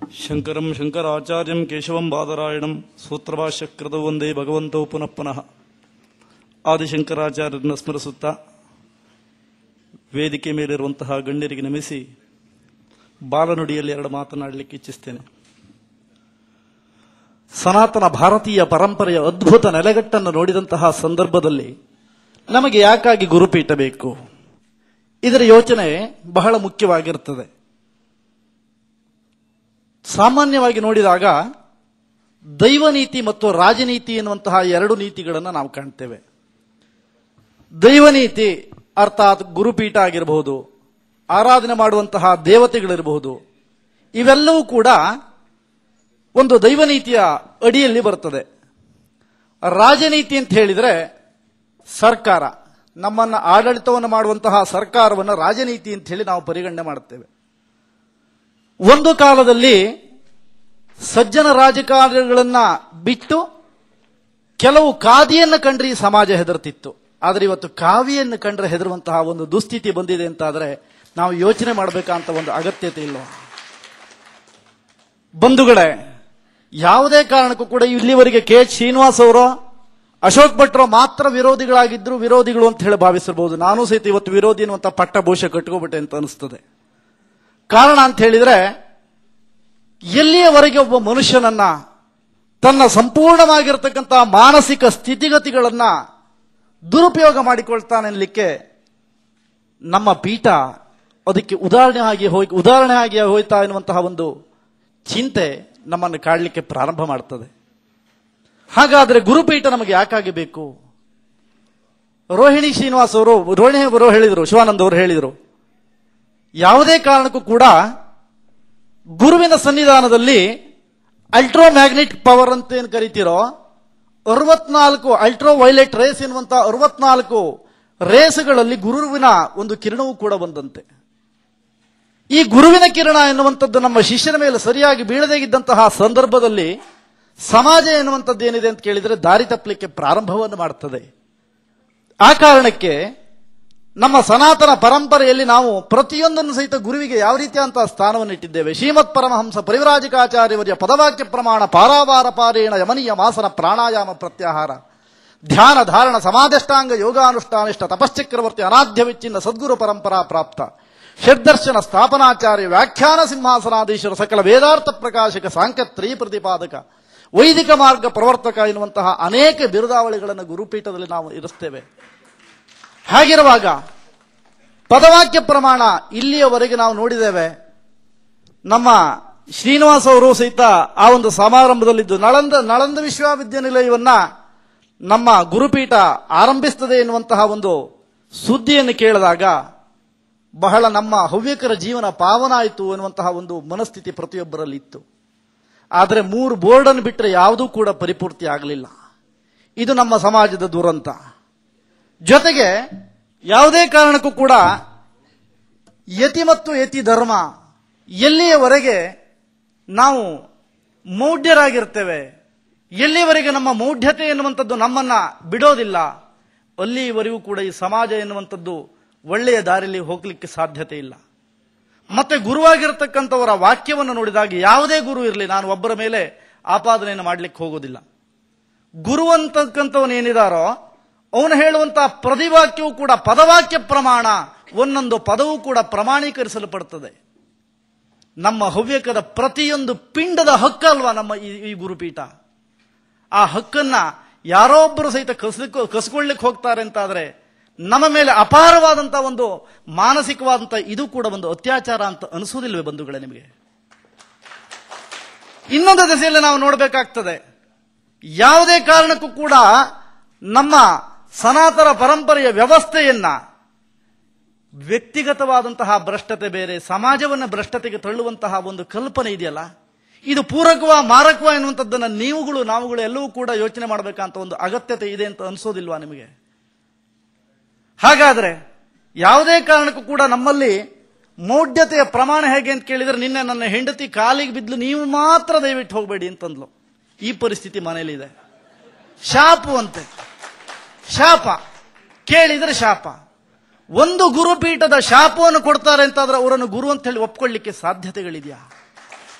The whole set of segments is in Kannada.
ಶಂಕರಂ ಶಂಕರಾಚಾರ್ಯಂ ಕೇಶವಂ ಬಾದರಾಯಣಂ ಸೂತ್ರಭಾಷ್ಯಕೃತ ವಂದೇ ಭಗವಂತೋ ಪುನಃ ಪುನಃ. ಆದಿಶಂಕರಾಚಾರ್ಯರನ್ನು ಸ್ಮರಿಸುತ್ತಾ ವೇದಿಕೆ ಮೇಲಿರುವಂತಹ ಗಣ್ಯರಿಗೆ ನಮಿಸಿ ಬಾಲನುಡಿಯಲ್ಲಿ ಎರಡು ಮಾತನಾಡಲಿಕ್ಕೆ ಇಚ್ಛಿಸ್ತೇನೆ. ಸನಾತನ ಭಾರತೀಯ ಪರಂಪರೆಯ ಅದ್ಭುತ ನೆಲೆಗಟ್ಟನ್ನು ನೋಡಿದಂತಹ ಸಂದರ್ಭದಲ್ಲಿ ನಮಗೆ ಯಾಕಾಗಿ ಗುರುಪೀಠ ಬೇಕು? ಇದರ ಯೋಚನೆ ಬಹಳ ಮುಖ್ಯವಾಗಿರುತ್ತದೆ. ಸಾಮಾನ್ಯವಾಗಿ ನೋಡಿದಾಗ ದೈವನೀತಿ ಮತ್ತು ರಾಜನೀತಿ ಎನ್ನುವಂತಹ ಎರಡು ನೀತಿಗಳನ್ನು ನಾವು ಕಾಣ್ತೇವೆ. ದೈವನೀತಿ ಅರ್ಥಾತ್ ಗುರುಪೀಠ ಆಗಿರಬಹುದು, ಆರಾಧನೆ ಮಾಡುವಂತಹ ದೇವತೆಗಳಿರಬಹುದು, ಇವೆಲ್ಲವೂ ಕೂಡ ಒಂದು ದೈವನೀತಿಯ ಅಡಿಯಲ್ಲಿ ಬರ್ತದೆ. ರಾಜನೀತಿ ಅಂತ ಹೇಳಿದರೆ ಸರ್ಕಾರ, ನಮ್ಮನ್ನು ಆಡಳಿತವನ್ನು ಮಾಡುವಂತಹ ಸರ್ಕಾರವನ್ನು ರಾಜನೀತಿ ಅಂತ ಹೇಳಿ ನಾವು ಪರಿಗಣನೆ ಮಾಡುತ್ತೇವೆ. ಒಂದು ಕಾಲದಲ್ಲಿ ಸಜ್ಜನ ರಾಜಕಾರಣಿಗಳನ್ನ ಬಿಟ್ಟು ಕೆಲವು ಕಾದಿಯನ್ನು ಕಂಡ್ರೆ ಈ ಸಮಾಜ ಹೆದರ್ತಿತ್ತು. ಆದರೆ ಇವತ್ತು ಕಾವಿಯನ್ನು ಕಂಡ್ರೆ ಹೆದರುವಂತಹ ಒಂದು ದುಸ್ಥಿತಿ ಬಂದಿದೆ ಅಂತಾದರೆ ನಾವು ಯೋಚನೆ ಮಾಡಬೇಕಂತ ಒಂದು ಅಗತ್ಯತೆ ಇಲ್ಲ. ಬಂಧುಗಳೇ, ಯಾವುದೇ ಕಾರಣಕ್ಕೂ ಕೂಡ ಇಲ್ಲಿವರೆಗೆ ಕೆ ಶ್ರೀನಿವಾಸ್ ಅವರು, ಅಶೋಕ್ ಭಟ್ರು ಮಾತ್ರ ವಿರೋಧಿಗಳಾಗಿದ್ರು, ವಿರೋಧಿಗಳು ಅಂತ ಹೇಳಿ ಭಾವಿಸಿರ್ಬೋದು. ನಾನು ಸಹಿತ ಇವತ್ತು ವಿರೋಧಿ ಅನ್ನುವಂಥ ಪಟ್ಟಭೂಷ ಕಟ್ಕೋಬಿಟ್ಟೆ ಅಂತ ಅನಿಸ್ತದೆ. ಕಾರಣ ಅಂತ ಹೇಳಿದ್ರೆ, ಎಲ್ಲಿಯವರೆಗೆ ಒಬ್ಬ ಮನುಷ್ಯನನ್ನ ತನ್ನ ಸಂಪೂರ್ಣವಾಗಿರತಕ್ಕಂಥ ಮಾನಸಿಕ ಸ್ಥಿತಿಗತಿಗಳನ್ನ ದುರುಪಯೋಗ ಮಾಡಿಕೊಳ್ತಾನೆ ಅನ್ನಲಿಕ್ಕೆ ನಮ್ಮ ಪೀಠ ಅದಕ್ಕೆ ಉದಾಹರಣೆ ಆಗಿ ಹೋಯ್ತಾ ಎನ್ನುವಂತಹ ಒಂದು ಚಿಂತೆ ನಮ್ಮನ್ನು ಕಾಡಲಿಕ್ಕೆ ಪ್ರಾರಂಭ ಮಾಡ್ತದೆ. ಹಾಗಾದ್ರೆ ಗುರುಪೀಠ ನಮಗೆ ಯಾಕಾಗಿ ಬೇಕು? ರೋಹಿಣಿ ಶ್ರೀನಿವಾಸ್ ಅವರು ಹೇಳಿದರು, ಶಿವಾನಂದ್ ಅವರು ಹೇಳಿದರು, ಯಾವುದೇ ಕಾರಣಕ್ಕೂ ಕೂಡ ಗುರುವಿನ ಸನ್ನಿಧಾನದಲ್ಲಿ ಅಲ್ಟ್ರೋಮ್ಯಾಗ್ನೆಟಿಕ್ ಪವರ್ ಅಂತ ಏನು ಕರಿತೀರೋ 64 ಅಲ್ಟ್ರೋ ವೈಲೆಟ್ ರೇಸ್ ಎನ್ನುವಂತಹ 64 ರೇಸ್ಗಳಲ್ಲಿ ಗುರುವಿನ ಒಂದು ಕಿರಣವೂ ಕೂಡ ಬಂದಂತೆ. ಈ ಗುರುವಿನ ಕಿರಣ ಎನ್ನುವಂಥದ್ದು ನಮ್ಮ ಶಿಷ್ಯನ ಮೇಲೆ ಸರಿಯಾಗಿ ಬೀಳದೇ ಇದ್ದಂತಹ ಸಂದರ್ಭದಲ್ಲಿ ಸಮಾಜ ಎನ್ನುವಂಥದ್ದು ಏನಿದೆ ಅಂತ ಕೇಳಿದರೆ ದಾರಿ ತಪ್ಪಲಿಕ್ಕೆ ಪ್ರಾರಂಭವನ್ನು ಮಾಡ್ತದೆ. ಆ ಕಾರಣಕ್ಕೆ ನಮ್ಮ ಸನಾತನ ಪರಂಪರೆಯಲ್ಲಿ ನಾವು ಪ್ರತಿಯೊಂದನ್ನು ಸಹಿತ ಗುರುವಿಗೆ ಯಾವ ರೀತಿಯಂತಹ ಸ್ಥಾನವನ್ನು ಇಟ್ಟಿದ್ದೇವೆ. ಶ್ರೀಮತ್ ಪರಮಹಂಸ ಪರಿವ್ರಾಜಕಾಚಾರ್ಯವರ್ಯ ಪದವಾಕ್ಯ ಪ್ರಮಾಣ ಪಾರಾವಾರ ಪಾರೇಣ ಯಮನೀಯ ಮಾಸನ ಪ್ರಾಣಾಯಾಮ ಪ್ರತ್ಯಾಹಾರ ಧ್ಯಾನ ಧಾರಣ ಸಮಾಧಿಷ್ಟಾಂಗ ಯೋಗಾನುಷ್ಠಾನಿಷ್ಠ ತಪಶ್ಚಕ್ರವರ್ತಿ ಅನಾಧ್ಯ ವಿಚ್ಛಿನ್ನ ಸದ್ಗುರು ಪರಂಪರಾ ಪ್ರಾಪ್ತ ಷಡ್ದರ್ಶನ ಸ್ಥಾಪನಾಚಾರ್ಯ ವ್ಯಾಖ್ಯಾನ ಸಿಂಹಾಸನಾಧೀಶ್ವರ ಸಕಲ ವೇದಾರ್ಥ ಪ್ರಕಾಶಕ ಸಾಂಖ್ಯತ್ರೈ ಪ್ರತಿಪಾದಕ ವೈದಿಕ ಮಾರ್ಗ ಪ್ರವರ್ತಕ ಎನ್ನುವಂತಹ ಅನೇಕ ಬಿರುದಾವಳಿಗಳನ್ನು ಗುರುಪೀಠದಲ್ಲಿ ನಾವು ಇರಿಸ್ತೇವೆ. ಹಾಗಿರುವಾಗ ಪದವಾಕ್ಯ ಪ್ರಮಾಣ ಇಲ್ಲಿಯವರೆಗೆ ನಾವು ನೋಡಿದ್ದೇವೆ. ನಮ್ಮ ಶ್ರೀನಿವಾಸ್ ಅವರು ಸಹಿತ ಆ ಒಂದು ಸಮಾರಂಭದಲ್ಲಿದ್ದು ನಳಂದ ವಿಶ್ವವಿದ್ಯಾನಿಲಯವನ್ನ ನಮ್ಮ ಗುರುಪೀಠ ಆರಂಭಿಸುತ್ತದೆ ಎನ್ನುವಂತಹ ಒಂದು ಸುದ್ದಿಯನ್ನು ಕೇಳಿದಾಗ ಬಹಳ ನಮ್ಮ ಹವ್ಯಕರ ಜೀವನ ಪಾವನ ಆಯಿತು ಎನ್ನುವಂತಹ ಒಂದು ಮನಸ್ಥಿತಿ ಪ್ರತಿಯೊಬ್ಬರಲ್ಲಿ ಇತ್ತು. ಆದರೆ 3 ಬೋರ್ಡನ್ನು ಬಿಟ್ಟರೆ ಯಾವುದೂ ಕೂಡ ಪರಿಪೂರ್ತಿ ಆಗಲಿಲ್ಲ. ಇದು ನಮ್ಮ ಸಮಾಜದ ದುರಂತ. ಜೊತೆಗೆ ಯಾವುದೇ ಕಾರಣಕ್ಕೂ ಕೂಡ ಯತಿ ಮತ್ತು ಯತಿ ಧರ್ಮ ಎಲ್ಲಿಯವರೆಗೆ ನಾವು ಮೌಢ್ಯರಾಗಿರ್ತೇವೆ, ಎಲ್ಲಿಯವರೆಗೆ ನಮ್ಮ ಮೌಢ್ಯತೆ ಎನ್ನುವಂಥದ್ದು ನಮ್ಮನ್ನ ಬಿಡೋದಿಲ್ಲ, ಅಲ್ಲಿಯವರೆಗೂ ಕೂಡ ಈ ಸಮಾಜ ಎನ್ನುವಂಥದ್ದು ಒಳ್ಳೆಯ ದಾರಿಯಲ್ಲಿ ಹೋಗ್ಲಿಕ್ಕೆ ಸಾಧ್ಯತೆ ಇಲ್ಲ. ಮತ್ತೆ ಗುರುವಾಗಿರತಕ್ಕಂಥವರ ವಾಕ್ಯವನ್ನು ನೋಡಿದಾಗ ಯಾವುದೇ ಗುರು ಇರಲಿ, ನಾನು ಒಬ್ಬರ ಮೇಲೆ ಆಪಾದನೆಯನ್ನು ಮಾಡಲಿಕ್ಕೆ ಹೋಗೋದಿಲ್ಲ. ಗುರು ಅಂತಕ್ಕಂಥವನು ಏನಿದಾರೋ ಅವನು ಹೇಳುವಂತಹ ಪ್ರತಿವಾಕ್ಯವೂ ಕೂಡ ಪದವಾಕ್ಯ ಪ್ರಮಾಣ, ಒಂದೊಂದು ಪದವೂ ಕೂಡ ಪ್ರಮಾಣೀಕರಿಸಲ್ಪಡುತ್ತದೆ. ನಮ್ಮ ಹವ್ಯಕದ ಪ್ರತಿಯೊಂದು ಪಿಂಡದ ಹಕ್ಕಲ್ವಾ ನಮ್ಮ ಈ ಗುರುಪೀಠ. ಆ ಹಕ್ಕನ್ನ ಯಾರೋ ಒಬ್ಬರು ಸಹಿತ ಕಸ್ಕೊಳ್ಳಿಕ್ಕೆ ಹೋಗ್ತಾರೆ ಅಂತಾದ್ರೆ ನಮ್ಮ ಮೇಲೆ ಅಪಾರವಾದಂತಹ ಒಂದು ಮಾನಸಿಕವಾದಂತಹ ಇದು ಕೂಡ ಒಂದು ಅತ್ಯಾಚಾರ ಅಂತ ಅನಿಸೋದಿಲ್ವೇ ಬಂಧುಗಳೇ ನಿಮಗೆ? ಇನ್ನೊಂದು ದೆಸೆಯಲ್ಲಿ ನಾವು ನೋಡಬೇಕಾಗ್ತದೆ. ಯಾವುದೇ ಕಾರಣಕ್ಕೂ ಕೂಡ ನಮ್ಮ ಸನಾತನ ಪರಂಪರೆಯ ವ್ಯವಸ್ಥೆಯನ್ನ ವ್ಯಕ್ತಿಗತವಾದಂತಹ ಭ್ರಷ್ಟತೆ ಬೇರೆ, ಸಮಾಜವನ್ನು ಭ್ರಷ್ಟತೆಗೆ ತಳ್ಳುವಂತಹ ಒಂದು ಕಲ್ಪನೆ ಇದೆಯಲ್ಲ, ಇದು ಪೂರಕವ ಮಾರಕವ ಎನ್ನುವಂಥದ್ದನ್ನು ನಾವುಗಳು ಎಲ್ಲವೂ ಕೂಡ ಯೋಚನೆ ಮಾಡಬೇಕಂತ ಒಂದು ಅಗತ್ಯತೆ ಇದೆ ಅಂತ ಅನಿಸೋದಿಲ್ವಾ ನಿಮಗೆ? ಹಾಗಾದ್ರೆ ಯಾವುದೇ ಕಾರಣಕ್ಕೂ ಕೂಡ ನಮ್ಮಲ್ಲಿ ಮೌಢ್ಯತೆಯ ಪ್ರಮಾಣ ಹೇಗೆ ಅಂತ ಕೇಳಿದರೆ, ನಿನ್ನೆ ನನ್ನ ಹೆಂಡತಿ ಕಾಲಿಗೆ ಬಿದ್ಲು, ನೀವು ಮಾತ್ರ ದಯವಿಟ್ಟು ಹೋಗಬೇಡಿ ಅಂತಂದ್ಲು. ಈ ಪರಿಸ್ಥಿತಿ ಮನೆಯಲ್ಲಿದೆ. ಶಾಪು ಅಂತೆ, ಶಾಪ ಕೇಳಿದರೆ ಶಾಪ. ಒಂದು ಗುರುಪೀಠದ ಶಾಪವನ್ನು ಕೊಡ್ತಾರೆ ಅಂತಾದ್ರೆ ಅವರನ್ನು ಗುರು ಅಂತ ಹೇಳಿ ಒಪ್ಕೊಳ್ಳಿಕ್ಕೆ ಸಾಧ್ಯತೆಗಳಿದೆಯಾ?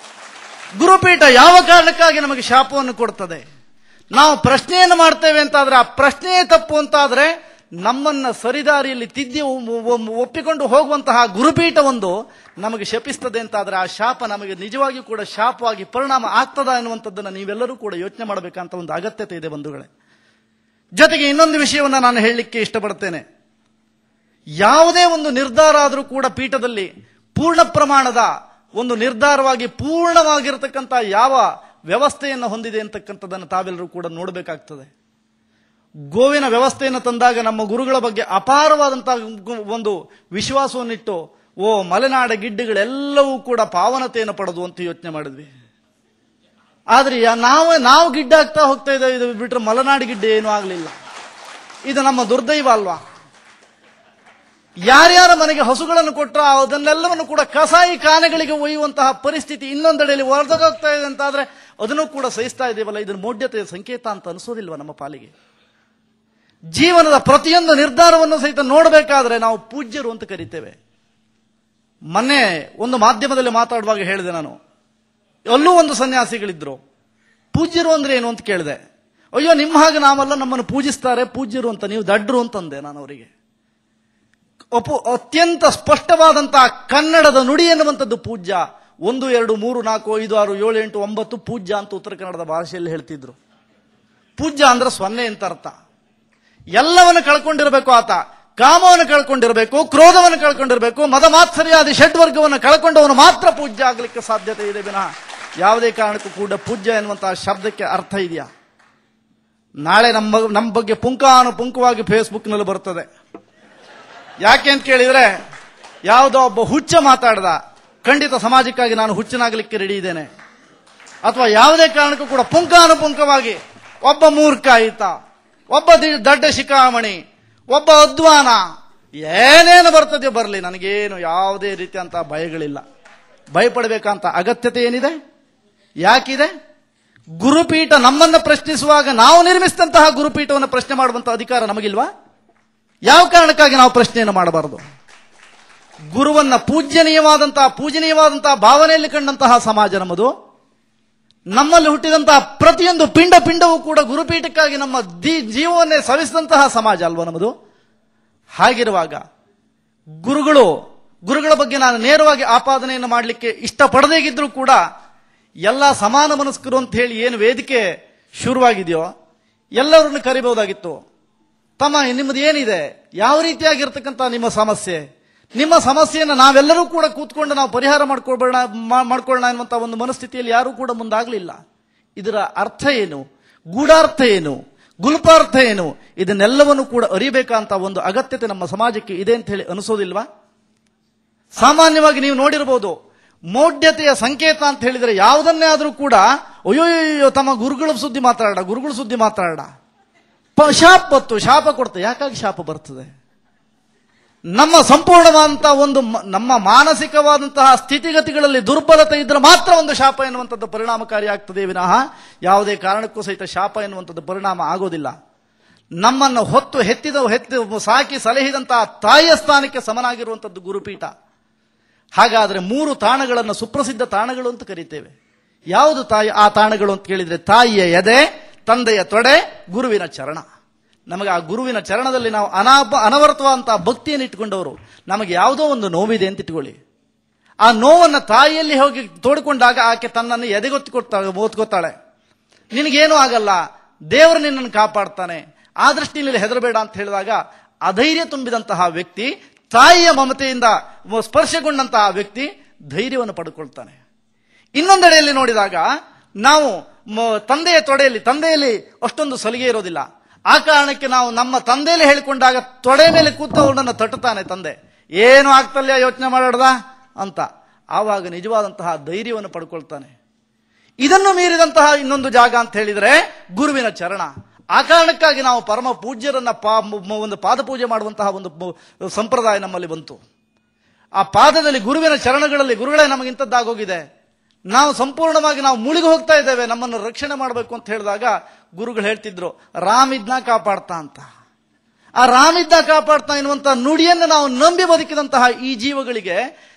ಗುರುಪೀಠ ಯಾವ ಕಾರಣಕ್ಕಾಗಿ ನಮಗೆ ಶಾಪವನ್ನು ಕೊಡ್ತದೆ? ನಾವು ಪ್ರಶ್ನೆಯನ್ನು ಮಾಡ್ತೇವೆ ಅಂತಾದ್ರೆ ಆ ಪ್ರಶ್ನೆಯೇ ತಪ್ಪು ಅಂತಾದ್ರೆ ನಮ್ಮನ್ನ ಸರಿದಾರಿಯಲ್ಲಿ ತಿದ್ದಿ ಒಪ್ಪಿಕೊಂಡು ಹೋಗುವಂತಹ ಗುರುಪೀಠ ಒಂದು ನಮಗೆ ಶಪಿಸ್ತದೆ ಅಂತಾದ್ರೆ ಆ ಶಾಪ ನಮಗೆ ನಿಜವಾಗಿಯೂ ಕೂಡ ಶಾಪವಾಗಿ ಪರಿಣಾಮ ಆಗ್ತದ ಎನ್ನುವಂಥದ್ದನ್ನು ನೀವೆಲ್ಲರೂ ಕೂಡ ಯೋಚನೆ ಮಾಡಬೇಕಂತ ಒಂದು ಅಗತ್ಯತೆ ಇದೆ ಬಂಧುಗಳೇ. ಜೊತೆಗೆ ಇನ್ನೊಂದು ವಿಷಯವನ್ನು ನಾನು ಹೇಳಲಿಕ್ಕೆ ಇಷ್ಟಪಡ್ತೇನೆ. ಯಾವುದೇ ಒಂದು ನಿರ್ಧಾರ ಆದರೂ ಕೂಡ ಪೀಠದಲ್ಲಿ ಪೂರ್ಣ ಪ್ರಮಾಣದ ಒಂದು ನಿರ್ಧಾರವಾಗಿ ಪೂರ್ಣವಾಗಿರತಕ್ಕಂಥ ಯಾವ ವ್ಯವಸ್ಥೆಯನ್ನು ಹೊಂದಿದೆ ಅಂತಕ್ಕಂಥದ್ದನ್ನು ತಾವೆಲ್ಲರೂ ಕೂಡ ನೋಡಬೇಕಾಗ್ತದೆ. ಗೋವಿನ ವ್ಯವಸ್ಥೆಯನ್ನು ತಂದಾಗ ನಮ್ಮ ಗುರುಗಳ ಬಗ್ಗೆ ಅಪಾರವಾದಂತಹ ಒಂದು ವಿಶ್ವಾಸವನ್ನಿಟ್ಟು ಮಲೆನಾಡ ಗಿಡ್ಡಗಳೆಲ್ಲವೂ ಕೂಡ ಪಾವನತೆಯನ್ನು ಪಡೆದು ಅಂತ ಯೋಚನೆ ಮಾಡಿದ್ವಿ. ಆದ್ರೆ ನಾವು ಗಿಡ್ಡ ಆಗ್ತಾ ಹೋಗ್ತಾ ಇದ್ದೇವೆ. ಇದು ಬಿಟ್ಟರೆ ಮಲೆನಾಡು ಗಿಡ್ಡ ಏನೂ ಆಗಲಿಲ್ಲ. ಇದು ನಮ್ಮ ದುರ್ದೈವ ಅಲ್ವಾ? ಯಾರ್ಯಾರ ಮನೆಗೆ ಹಸುಗಳನ್ನು ಕೊಟ್ಟರೆ ಅದನ್ನೆಲ್ಲವನ್ನು ಕೂಡ ಕಸಾಯಿ ಖಾನೆಗಳಿಗೆ ಒಯ್ಯುವಂತಹ ಪರಿಸ್ಥಿತಿ ಇನ್ನೊಂದೆಡೆಯಲ್ಲಿ ಹೊರದೋಗ್ತಾ ಇದೆ ಅಂತಾದ್ರೆ ಅದನ್ನು ಕೂಡ ಸಹಿಸ್ತಾ ಇದ್ದೇವಲ್ಲ, ಇದನ್ನು ಮೌಢ್ಯತೆಯ ಸಂಕೇತ ಅಂತ ಅನಿಸೋದಿಲ್ವ ನಮ್ಮ ಪಾಲಿಗೆ? ಜೀವನದ ಪ್ರತಿಯೊಂದು ನಿರ್ಧಾರವನ್ನು ಸಹಿತ ನೋಡಬೇಕಾದ್ರೆ ನಾವು ಪೂಜ್ಯರು ಅಂತ ಕರಿತೇವೆ. ಮೊನ್ನೆ ಒಂದು ಮಾಧ್ಯಮದಲ್ಲಿ ಮಾತಾಡುವಾಗ ಹೇಳಿದೆ ನಾನು, ಅಲ್ಲೂ ಒಂದು ಸನ್ಯಾಸಿಗಳಿದ್ರು. ಪೂಜ್ಯರು ಅಂದ್ರೆ ಏನು ಅಂತ ಕೇಳಿದೆ. ಅಯ್ಯೋ ನಿಮ್ಮ ಹಾಗೆ ನಾವೆಲ್ಲ ನಮ್ಮನ್ನು ಪೂಜಿಸ್ತಾರೆ ಪೂಜ್ಯರು ಅಂತ, ನೀವು ದಡ್ರು ಅಂತಂದೆ ನಾನು ಅವರಿಗೆ. ಅತ್ಯಂತ ಸ್ಪಷ್ಟವಾದಂತಹ ಕನ್ನಡದ ನುಡಿ ಎನ್ನುವಂಥದ್ದು ಪೂಜ್ಯ. 1, 2, 3, 4, 5, 6, 7, 8, 9 ಪೂಜ್ಯ ಅಂತ ಉತ್ತರ ಕನ್ನಡದ ಭಾಷೆಯಲ್ಲಿ ಹೇಳ್ತಿದ್ರು. ಪೂಜ್ಯ ಅಂದ್ರೆ 0 ಅಂತ ಅರ್ಥ. ಎಲ್ಲವನ್ನು ಕಳ್ಕೊಂಡಿರಬೇಕು ಆತ. ಕಾಮವನ್ನು ಕಳ್ಕೊಂಡಿರಬೇಕು, ಕ್ರೋಧವನ್ನು ಕಳ್ಕೊಂಡಿರಬೇಕು, ಮದ ಮಾತ್ಸರ್ಯಾದಿ ಷಡ್ವರ್ಗವನ್ನು ಕಳ್ಕೊಂಡವನು ಮಾತ್ರ ಪೂಜ್ಯ ಆಗ್ಲಿಕ್ಕೆ ಸಾಧ್ಯತೆ ಇದೆ ವಿನಃ ಯಾವುದೇ ಕಾರಣಕ್ಕೂ ಕೂಡ ಪೂಜ್ಯ ಎನ್ನುವಂತಹ ಶಬ್ದಕ್ಕೆ ಅರ್ಥ ಇದೆಯಾ? ನಾಳೆ ನಮ್ಮ ಬಗ್ಗೆ ಪುಂಖಾನುಪುಂಖವಾಗಿ ಫೇಸ್ಬುಕ್ನಲ್ಲಿ ಬರ್ತದೆ. ಯಾಕೆ ಅಂತ ಕೇಳಿದ್ರೆ, ಯಾವುದೋ ಒಬ್ಬ ಹುಚ್ಚ ಮಾತಾಡ್ದ, ಖಂಡಿತ ಸಮಾಜಕ್ಕಾಗಿ ನಾನು ಹುಚ್ಚನಾಗಲಿಕ್ಕೆ ರೆಡಿ ಇದ್ದೇನೆ. ಅಥವಾ ಯಾವುದೇ ಕಾರಣಕ್ಕೂ ಕೂಡ ಪುಂಖಾನುಪುಂಖವಾಗಿ ಒಬ್ಬ ಮೂರ್ಖ ಆಯಿತ, ಒಬ್ಬ ದಡ್ಡ ಶಿಖಾಮಣಿ, ಒಬ್ಬ ಅಧ್ವಾನ, ಏನೇನು ಬರ್ತದೆಯೋ ಬರಲಿ, ನನಗೇನು ಯಾವುದೇ ರೀತಿಯಂತ ಭಯಗಳಿಲ್ಲ. ಭಯಪಡಬೇಕಂತ ಅಗತ್ಯತೆ ಏನಿದೆ? ಯಾಕಿದೆ? ಗುರುಪೀಠ ನಮ್ಮನ್ನು ಪ್ರಶ್ನಿಸುವಾಗ ನಾವು ನಿರ್ಮಿಸಿದಂತಹ ಗುರುಪೀಠವನ್ನು ಪ್ರಶ್ನೆ ಮಾಡುವಂತ ಅಧಿಕಾರ ನಮಗಿಲ್ವಾ? ಯಾವ ಕಾರಣಕ್ಕಾಗಿ ನಾವು ಪ್ರಶ್ನೆಯನ್ನು ಮಾಡಬಾರದು? ಗುರುವನ್ನ ಪೂಜನೀಯವಾದಂತಹ ಭಾವನೆಯಲ್ಲಿ ಕಂಡಂತಹ ಸಮಾಜ ನಮ್ಮದು. ನಮ್ಮಲ್ಲಿ ಹುಟ್ಟಿದಂತಹ ಪ್ರತಿಯೊಂದು ಪಿಂಡವೂ ಕೂಡ ಗುರುಪೀಠಕ್ಕಾಗಿ ನಮ್ಮ ಜೀವವನ್ನೇ ಸವಿಸಿದಂತಹ ಸಮಾಜ ಅಲ್ವಾ ನಮ್ಮದು? ಹಾಗಿರುವಾಗ ಗುರುಗಳ ಬಗ್ಗೆ ನಾನು ನೇರವಾಗಿ ಆಪಾದನೆಯನ್ನು ಮಾಡಲಿಕ್ಕೆ ಇಷ್ಟಪಡದೇಗಿದ್ರೂ ಕೂಡ ಎಲ್ಲ ಸಮಾನ ಮನಸ್ಕರು ಅಂತ ಹೇಳಿ ಏನು ವೇದಿಕೆ ಶುರುವಾಗಿದೆಯೋ ಎಲ್ಲರನ್ನು ಕರಿಬಹುದಾಗಿತ್ತು. ತಮ್ಮ ನಿಮ್ಮದು ಏನಿದೆ, ಯಾವ ರೀತಿಯಾಗಿರ್ತಕ್ಕಂಥ ನಿಮ್ಮ ಸಮಸ್ಯೆಯನ್ನು ನಾವೆಲ್ಲರೂ ಕೂಡ ಕೂತ್ಕೊಂಡು ನಾವು ಪರಿಹಾರ ಮಾಡ್ಕೊಳ್ಳೋಣ ಎನ್ನುವಂಥ ಒಂದು ಮನಸ್ಥಿತಿಯಲ್ಲಿ ಯಾರೂ ಕೂಡ ಮುಂದಾಗಲಿಲ್ಲ. ಇದರ ಅರ್ಥ ಏನು, ಗೂಢಾರ್ಥ ಏನು, ಗುಲ್ಪಾರ್ಥ ಏನು, ಇದನ್ನೆಲ್ಲವನ್ನು ಕೂಡ ಅರಿಬೇಕಂತ ಒಂದು ಅಗತ್ಯತೆ ನಮ್ಮ ಸಮಾಜಕ್ಕೆ ಇದೆ ಅಂತ ಹೇಳಿ ಅನಿಸೋದಿಲ್ವಾ? ಸಾಮಾನ್ಯವಾಗಿ ನೀವು ನೋಡಿರಬಹುದು, ಮೌಢ್ಯತೆಯ ಸಂಕೇತ ಅಂತ ಹೇಳಿದರೆ ಯಾವುದನ್ನೇ ಆದರೂ ಕೂಡ ಅಯ್ಯೋ ತಮ್ಮ ಗುರುಗಳ ಸುದ್ದಿ ಮಾತಾಡ ಶಾಪ ಕೊಡ್ತಾ. ಯಾಕಾಗಿ ಶಾಪ ಬರ್ತದೆ? ನಮ್ಮ ಸಂಪೂರ್ಣವಾದಂತಹ ನಮ್ಮ ಮಾನಸಿಕವಾದಂತಹ ಸ್ಥಿತಿಗತಿಗಳಲ್ಲಿ ದುರ್ಬಲತೆ ಇದ್ರೆ ಮಾತ್ರ ಒಂದು ಶಾಪ ಎನ್ನುವಂಥದ್ದು ಪರಿಣಾಮಕಾರಿ ಆಗ್ತದೆ ವಿನಃ ಯಾವುದೇ ಕಾರಣಕ್ಕೂ ಸಹಿತ ಶಾಪ ಎನ್ನುವಂಥದ್ದು ಪರಿಣಾಮ ಆಗೋದಿಲ್ಲ. ನಮ್ಮನ್ನು ಹೆತ್ತು ಸಾಕಿ ಸಲಹಿದಂತಹ ತಾಯಿಯ ಸ್ಥಾನಕ್ಕೆ ಸಮನಾಗಿರುವಂಥದ್ದು ಗುರುಪೀಠ. ಹಾಗಾದ್ರೆ 3 ತಾಣಗಳನ್ನು ಸುಪ್ರಸಿದ್ಧ ತಾಣಗಳು ಅಂತ ಕರಿತೇವೆ. ಯಾವುದು ಆ ತಾಣಗಳು ಅಂತ ಕೇಳಿದ್ರೆ, ತಾಯಿಯ ಎದೆ, ತಂದೆಯ ತೊಡೆ, ಗುರುವಿನ ಚರಣ. ನಮಗೆ ಆ ಗುರುವಿನ ಚರಣದಲ್ಲಿ ನಾವು ಅನವರತವಾದಂತಹ ಭಕ್ತಿಯನ್ನು ಇಟ್ಟುಕೊಂಡವರು. ನಮಗೆ ಯಾವುದೋ ಒಂದು ನೋವಿದೆ ಅಂತ ಇಟ್ಕೊಳ್ಳಿ, ಆ ನೋವನ್ನು ತಾಯಿಯಲ್ಲಿ ಹೋಗಿ ತೋಡಿಕೊಂಡಾಗ ಆಕೆ ತನ್ನನ್ನು ಓದ್ಕೊತಾಳೆ. ನಿನಗೇನೂ ಆಗಲ್ಲ, ದೇವರು ನಿನ್ನನ್ನು ಕಾಪಾಡ್ತಾನೆ, ಆ ದೃಷ್ಟಿಯಲ್ಲಿ ಹೆದರಬೇಡ ಅಂತ ಹೇಳಿದಾಗ ಅಧೈರ್ಯ ತುಂಬಿದಂತಹ ವ್ಯಕ್ತಿ, ತಾಯಿಯ ಮಮತೆಯಿಂದ ಸ್ಪರ್ಶಗೊಂಡಂತಹ ವ್ಯಕ್ತಿ ಧೈರ್ಯವನ್ನು ಪಡ್ಕೊಳ್ತಾನೆ. ಇನ್ನೊಂದೆಡೆಯಲ್ಲಿ ನೋಡಿದಾಗ ನಾವು ತಂದೆಯಲ್ಲಿ ಅಷ್ಟೊಂದು ಸಲಿಗೆ ಇರೋದಿಲ್ಲ. ಆ ಕಾರಣಕ್ಕೆ ನಾವು ನಮ್ಮ ತಂದೆಯಲ್ಲಿ ಹೇಳಿಕೊಂಡಾಗ ತೊಡೆ ಮೇಲೆ ಕೂತವನನ್ನು ತಟ್ಟುತ್ತಾನೆ ತಂದೆ. ಏನು ಆಗ್ತಲ್ಲ ಯೋಚನೆ ಮಾಡಾಡ್ದ ಅಂತ. ಆವಾಗ ನಿಜವಾದಂತಹ ಧೈರ್ಯವನ್ನು ಪಡ್ಕೊಳ್ತಾನೆ. ಇದನ್ನು ಮೀರಿದಂತಹ ಇನ್ನೊಂದು ಜಾಗ ಅಂತ ಹೇಳಿದ್ರೆ ಗುರುವಿನ ಚರಣ. ಆ ಕಾರಣಕ್ಕಾಗಿ ನಾವು ಪರಮ ಪೂಜ್ಯರನ್ನ ಒಂದು ಪಾದಪೂಜೆ ಮಾಡುವಂತಹ ಒಂದು ಸಂಪ್ರದಾಯ ನಮ್ಮಲ್ಲಿ ಬಂತು. ಆ ಪಾದದಲ್ಲಿ ಗುರುವಿನ ಚರಣಗಳಲ್ಲಿ, ಗುರುಗಳೇ ನಮಗಿಂತದ್ದಾಗೋಗಿದೆ, ನಾವು ಸಂಪೂರ್ಣವಾಗಿ ನಾವು ಮುಳುಗಿ ಹೋಗ್ತಾ ಇದ್ದೇವೆ, ನಮ್ಮನ್ನು ರಕ್ಷಣೆ ಮಾಡಬೇಕು ಅಂತ ಹೇಳಿದಾಗ ಗುರುಗಳು ಹೇಳ್ತಿದ್ರು, ರಾಮಿದ್ನ ಕಾಪಾಡ್ತಾ ಅಂತ. ಆ ರಾಮಿದ್ನ ಕಾಪಾಡ್ತಾ ಎನ್ನುವಂತಹ ನುಡಿಯನ್ನು ನಾವು ನಂಬಿ ಬದುಕಿದಂತಹ ಈ ಜೀವಗಳಿಗೆ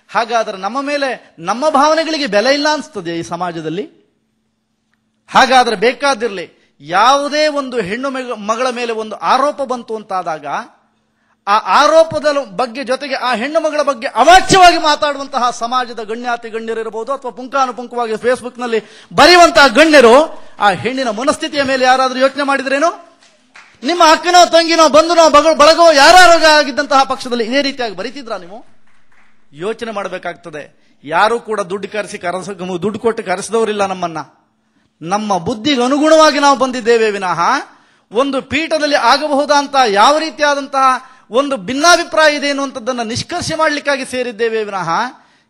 ಹಾಗಾದರೆ ನಮ್ಮ ಮೇಲೆ ನಮ್ಮ ಭಾವನೆಗಳಿಗೆ ಬೆಲೆ ಇಲ್ಲ ಅನಿಸ್ತದೆ ಈ ಸಮಾಜದಲ್ಲಿ? ಹಾಗಾದರೆ ಬೇಕಾದಿರಲಿ, ಯಾವುದೇ ಒಂದು ಹೆಣ್ಣು ಮಗಳ ಮೇಲೆ ಒಂದು ಆರೋಪ ಬಂತು ಅಂತಾದಾಗ ಆ ಆರೋಪದ ಬಗ್ಗೆ ಜೊತೆಗೆ ಆ ಹೆಣ್ಣು ಮಗಳ ಬಗ್ಗೆ ಅವಾಚ್ಯವಾಗಿ ಮಾತಾಡುವಂತಹ ಸಮಾಜದ ಗಣ್ಯಾತಿ ಗಣ್ಯರಿರಬಹುದು ಅಥವಾ ಪುಂಖಾನುಪುಂಖವಾಗಿ ಫೇಸ್ಬುಕ್ನಲ್ಲಿ ಬರೆಯುವಂತಹ ಗಣ್ಯರು ಆ ಹೆಣ್ಣಿನ ಮನಸ್ಥಿತಿಯ ಮೇಲೆ ಯಾರಾದರೂ ಯೋಚನೆ ಮಾಡಿದ್ರೇನು? ನಿಮ್ಮ ಅಕ್ಕನೋ ತಂಗಿನೋ ಬಂಧುನೋ ಬಳಗೋ ಯಾರಾಗಿದ್ದಂತಹ ಪಕ್ಷದಲ್ಲಿ ಇದೇ ರೀತಿಯಾಗಿ ಬರೀತಿದ್ರಾ ನೀವು? ಯೋಚನೆ ಮಾಡಬೇಕಾಗ್ತದೆ. ಯಾರು ಕೂಡ ದುಡ್ಡು ಕೊಟ್ಟು ಕರೆಸಿದವರಿಲ್ಲ ನಮ್ಮನ್ನ. ನಮ್ಮ ಬುದ್ಧಿಗೆ ಅನುಗುಣವಾಗಿ ನಾವು ಬಂದಿದ್ದೇವೆ ವಿನಃ ಒಂದು ಪೀಠದಲ್ಲಿ ಆಗಬಹುದಂತ ಯಾವ ರೀತಿಯಾದಂತಹ ಒಂದು ಭಿನ್ನಾಭಿಪ್ರಾಯ ಇದೆ ಅನ್ನುವಂಥದ್ದನ್ನು ನಿಷ್ಕರ್ಷೆ ಮಾಡಲಿಕ್ಕಾಗಿ ಸೇರಿದ್ದೇವೆ ವಿನಃ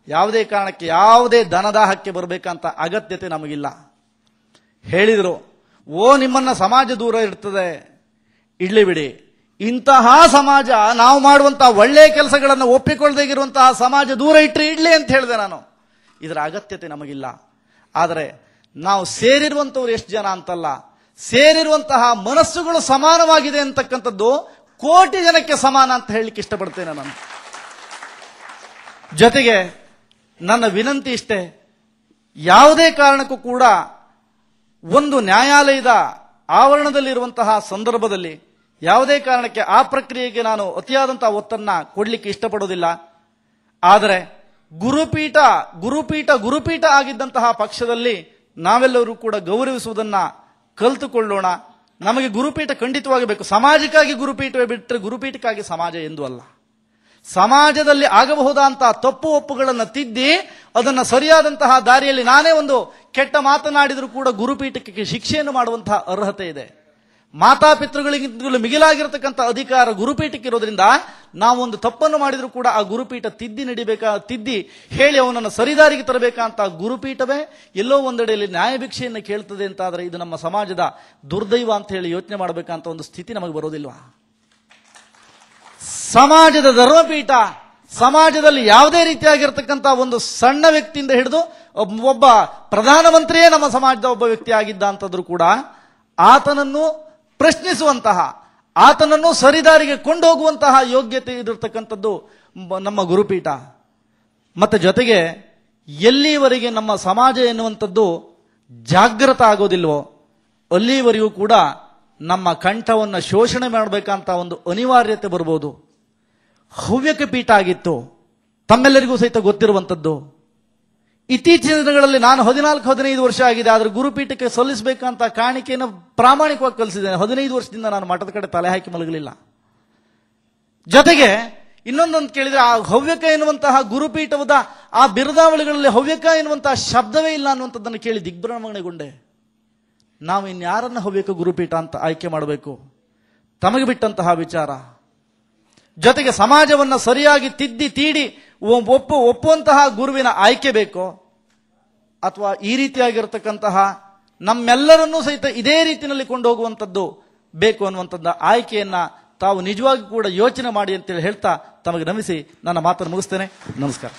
ಯಾವುದೇ ಕಾರಣಕ್ಕೆ ಯಾವುದೇ ಧನದಾಹಕ್ಕೆ ಬರಬೇಕಂತ ಅಗತ್ಯತೆ ನಮಗಿಲ್ಲ. ಹೇಳಿದರು, ನಿಮ್ಮನ್ನ ಸಮಾಜ ದೂರ ಇರ್ತದೆ, ಇಡ್ಲಿ ಬಿಡಿ. ಇಂತಹ ಸಮಾಜ, ನಾವು ಮಾಡುವಂತಹ ಒಳ್ಳೆಯ ಕೆಲಸಗಳನ್ನು ಒಪ್ಪಿಕೊಳ್ಳದೇಗಿರುವಂತಹ ಸಮಾಜ ದೂರ ಇಟ್ಟರೆ ಇಡ್ಲಿ ಅಂತ ಹೇಳಿದೆ ನಾನು. ಇದರ ಅಗತ್ಯತೆ ನಮಗಿಲ್ಲ. ಆದರೆ ನಾವು ಸೇರಿರುವಂತವ್ರು ಎಷ್ಟು ಜನ ಅಂತಲ್ಲ, ಸೇರಿರುವಂತಹ ಮನಸ್ಸುಗಳು ಸಮಾನವಾಗಿದೆ ಅಂತಕ್ಕಂಥದ್ದು ಕೋಟಿ ಜನಕ್ಕೆ ಸಮಾನ ಅಂತ ಹೇಳಲಿಕ್ಕೆ ಇಷ್ಟಪಡ್ತೇನೆ ನಾನು. ಜೊತೆಗೆ ನನ್ನ ವಿನಂತಿ ಇಷ್ಟೇ, ಯಾವುದೇ ಕಾರಣಕ್ಕೂ ಕೂಡ ಒಂದು ನ್ಯಾಯಾಲಯದ ಆವರಣದಲ್ಲಿರುವಂತಹ ಸಂದರ್ಭದಲ್ಲಿ ಯಾವುದೇ ಕಾರಣಕ್ಕೆ ಆ ಪ್ರಕ್ರಿಯೆಗೆ ನಾನು ಅತಿಯಾದಂತಹ ಒತ್ತನ್ನ ಕೊಡಲಿಕ್ಕೆ ಇಷ್ಟಪಡೋದಿಲ್ಲ. ಆದರೆ ಗುರುಪೀಠ ಆಗಿದ್ದಂತಹ ಪಕ್ಷದಲ್ಲಿ ನಾವೆಲ್ಲರೂ ಕೂಡ ಗೌರವಿಸುವುದನ್ನ ಕಲಿತುಕೊಳ್ಳೋಣ. ನಮಗೆ ಗುರುಪೀಠ ಖಂಡಿತವಾಗಿ ಬೇಕು. ಸಮಾಜಕ್ಕಾಗಿ ಗುರುಪೀಠವೇ ಬಿಟ್ಟರೆ ಗುರುಪೀಠಕ್ಕಾಗಿ ಸಮಾಜ ಎಂದೂ ಅಲ್ಲ. ಸಮಾಜದಲ್ಲಿ ಆಗಬಹುದಂತಹ ತಪ್ಪು ಒಪ್ಪುಗಳನ್ನು ತಿದ್ದಿ ಅದನ್ನು ಸರಿಯಾದಂತಹ ದಾರಿಯಲ್ಲಿ ನಾನೇ ಒಂದು ಕೆಟ್ಟ ಮಾತನಾಡಿದರೂ ಕೂಡ ಗುರುಪೀಠಕ್ಕೆ ಶಿಕ್ಷೆಯನ್ನು ಮಾಡುವಂತಹ ಅರ್ಹತೆ ಇದೆ. ಮಾತಾಪಿತೃಗಳಿಗಿಂತಲೂ ಮಿಗಿಲಾಗಿರತಕ್ಕಂಥ ಅಧಿಕಾರ ಗುರುಪೀಠಕ್ಕೆ ಇರೋದ್ರಿಂದ ನಾವೊಂದು ತಪ್ಪನ್ನು ಮಾಡಿದರೂ ಕೂಡ ಆ ಗುರುಪೀಠ ತಿದ್ದಿ ಹೇಳಿ ಅವನನ್ನು ಸರಿದಾರಿಗೆ ತರಬೇಕಂತ ಗುರುಪೀಠವೇ ಎಲ್ಲೋ ಒಂದೆಡೆಯಲ್ಲಿ ನ್ಯಾಯಭಿಕ್ಷೆಯನ್ನು ಕೇಳ್ತದೆ ಅಂತಾದರೆ ಇದು ನಮ್ಮ ಸಮಾಜದ ದುರ್ದೈವ ಅಂತ ಹೇಳಿ ಯೋಚನೆ ಮಾಡಬೇಕಂತ ಒಂದು ಸ್ಥಿತಿ ನಮಗೆ ಬರೋದಿಲ್ವಾ? ಸಮಾಜದ ಧರ್ಮಪೀಠ, ಸಮಾಜದಲ್ಲಿ ಯಾವುದೇ ರೀತಿಯಾಗಿರ್ತಕ್ಕಂಥ ಒಂದು ಸಣ್ಣ ವ್ಯಕ್ತಿಯಿಂದ ಹಿಡಿದು ಒಬ್ಬ ಪ್ರಧಾನಮಂತ್ರಿಯೇ ನಮ್ಮ ಸಮಾಜದ ಒಬ್ಬ ವ್ಯಕ್ತಿ ಆಗಿದ್ದ ಅಂತಂದ್ರೂ ಕೂಡ ಆತನನ್ನು ಪ್ರಶ್ನಿಸುವಂತಹ, ಆತನನ್ನು ಸರಿದಾರಿಗೆ ಕೊಂಡೋಗುವಂತಹ ಯೋಗ್ಯತೆ ಇರತಕ್ಕಂಥದ್ದು ನಮ್ಮ ಗುರುಪೀಠ. ಮತ್ತೆ ಜೊತೆಗೆ ಎಲ್ಲಿವರೆಗೆ ನಮ್ಮ ಸಮಾಜ ಎನ್ನುವಂಥದ್ದು ಜಾಗೃತ ಆಗೋದಿಲ್ವೋ ಅಲ್ಲಿವರೆಗೂ ಕೂಡ ನಮ್ಮ ಕಂಠವನ್ನು ಶೋಷಣೆ ಮಾಡಬೇಕಂತ ಒಂದು ಅನಿವಾರ್ಯತೆ ಬರ್ಬೋದು. ಹವ್ಯಕ ಪೀಠ ಆಗಿತ್ತು, ತಮ್ಮೆಲ್ಲರಿಗೂ ಸಹಿತ ಗೊತ್ತಿರುವಂಥದ್ದು. ಇತ್ತೀಚಿನ ದಿನಗಳಲ್ಲಿ ನಾನು 14-15 ವರ್ಷ ಆಗಿದೆ, ಆದರೆ ಗುರುಪೀಠಕ್ಕೆ ಸಲ್ಲಿಸಬೇಕಂತ ಕಾಣಿಕೆಯನ್ನು ಪ್ರಾಮಾಣಿಕವಾಗಿ ಕಲಿಸಿದ್ದೇನೆ. 15 ವರ್ಷದಿಂದ ನಾನು ಮಠದ ಕಡೆ ತಲೆ ಹಾಕಿ ಮಲಗಲಿಲ್ಲ. ಜೊತೆಗೆ ಇನ್ನೊಂದೊಂದು ಕೇಳಿದ್ರೆ, ಆ ಹವ್ಯಕ ಎನ್ನುವಂತಹ ಗುರುಪೀಠದ ಆ ಬಿರುದಾವಳಿಗಳಲ್ಲಿ ಹವ್ಯಕ ಎನ್ನುವಂತಹ ಶಬ್ದವೇ ಇಲ್ಲ ಅನ್ನುವಂಥದ್ದನ್ನು ಕೇಳಿ ದಿಗ್ಭ್ರಮಣೆಗೊಂಡೆ. ನಾವು ಇನ್ಯಾರನ್ನ ಹವ್ಯಕ ಗುರುಪೀಠ ಅಂತ ಆಯ್ಕೆ ಮಾಡಬೇಕು? ತಮಗೆ ಬಿಟ್ಟಂತಹ ವಿಚಾರ. ಜೊತೆಗೆ ಸಮಾಜವನ್ನು ಸರಿಯಾಗಿ ತೀಡಿ ಒಪ್ಪುವಂತಹ ಗುರುವಿನ ಆಯ್ಕೆ ಬೇಕೋ ಅಥವಾ ಈ ರೀತಿಯಾಗಿರತಕ್ಕಂತಹ ನಮ್ಮೆಲ್ಲರನ್ನೂ ಸಹಿತ ಇದೇ ರೀತಿಯಲ್ಲಿ ಕೊಂಡೋಗುವಂಥದ್ದು ಬೇಕು ಅನ್ನುವಂಥದ್ದು ಆಯ್ಕೆಯನ್ನ ತಾವು ನಿಜವಾಗಿ ಕೂಡ ಯೋಚನೆ ಮಾಡಿ ಅಂತೇಳಿ ಹೇಳ್ತಾ ತಮಗೆ ನಮಿಸಿ ನನ್ನ ಮಾತನ್ನು ಮುಗಿಸ್ತೇನೆ. ನಮಸ್ಕಾರ.